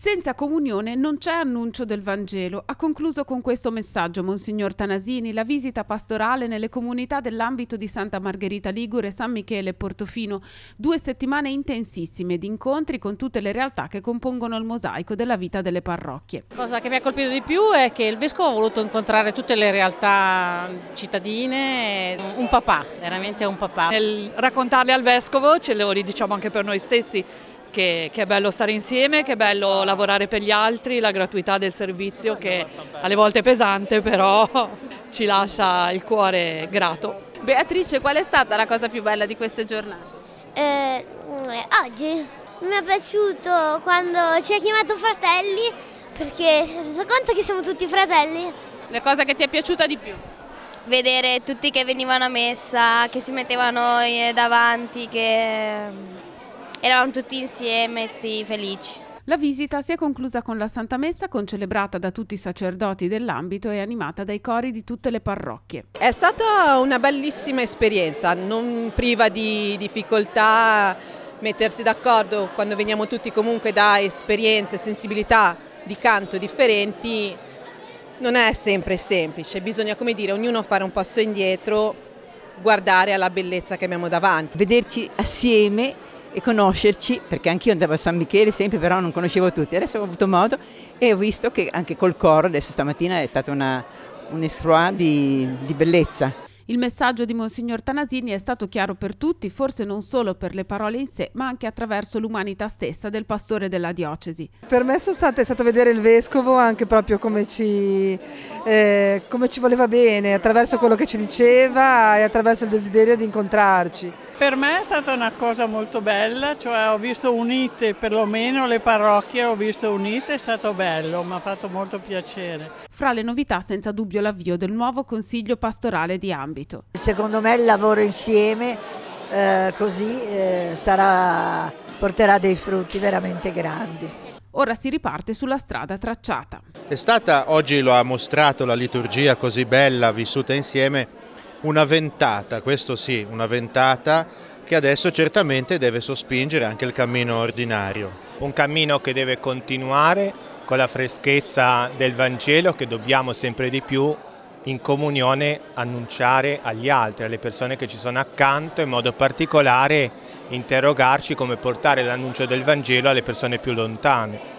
Senza comunione non c'è annuncio del Vangelo. Ha concluso con questo messaggio Monsignor Tanasini la visita pastorale nelle comunità dell'ambito di Santa Margherita Ligure, San Michele e Portofino. 2 settimane intensissime di incontri con tutte le realtà che compongono il mosaico della vita delle parrocchie. La cosa che mi ha colpito di più è che il Vescovo ha voluto incontrare tutte le realtà cittadine, un papà, veramente un papà. Nel raccontarle al Vescovo ce lo ridiciamo anche per noi stessi, che è bello stare insieme, che è bello lavorare per gli altri, la gratuità del servizio che alle volte è pesante, però ci lascia il cuore grato. Beatrice, qual è stata la cosa più bella di queste giornate? Oggi mi è piaciuto quando ci ha chiamato fratelli, perché si è reso conto che siamo tutti fratelli. La cosa che ti è piaciuta di più? Vedere tutti che venivano a messa, che si mettevano davanti, che eravamo tutti insieme, tutti felici. La visita si è conclusa con la Santa Messa, concelebrata da tutti i sacerdoti dell'ambito e animata dai cori di tutte le parrocchie. È stata una bellissima esperienza, non priva di difficoltà mettersi d'accordo quando veniamo tutti comunque da esperienze e sensibilità di canto differenti. Non è sempre semplice, bisogna, come dire, ognuno fare un passo indietro, guardare alla bellezza che abbiamo davanti. Vederci assieme e conoscerci, perché anch'io andavo a San Michele sempre, però non conoscevo tutti. Adesso ho avuto modo e ho visto che anche col coro, adesso stamattina è stata un exploit di bellezza. Il messaggio di Monsignor Tanasini è stato chiaro per tutti, forse non solo per le parole in sé, ma anche attraverso l'umanità stessa del pastore della diocesi. Per me è stato vedere il Vescovo anche proprio come ci voleva bene, attraverso quello che ci diceva e attraverso il desiderio di incontrarci. Per me è stata una cosa molto bella, cioè ho visto unite, perlomeno le parrocchie ho visto unite, è stato bello, mi ha fatto molto piacere. Fra le novità senza dubbio l'avvio del nuovo Consiglio Pastorale di Ambito. Secondo me il lavoro insieme porterà dei frutti veramente grandi. Ora si riparte sulla strada tracciata. È stata, oggi lo ha mostrato la liturgia così bella, vissuta insieme, una ventata, questo sì, una ventata che adesso certamente deve sospingere anche il cammino ordinario. Un cammino che deve continuare con la freschezza del Vangelo che dobbiamo sempre di più in comunione annunciare agli altri, alle persone che ci sono accanto, in modo particolare interrogarci come portare l'annuncio del Vangelo alle persone più lontane.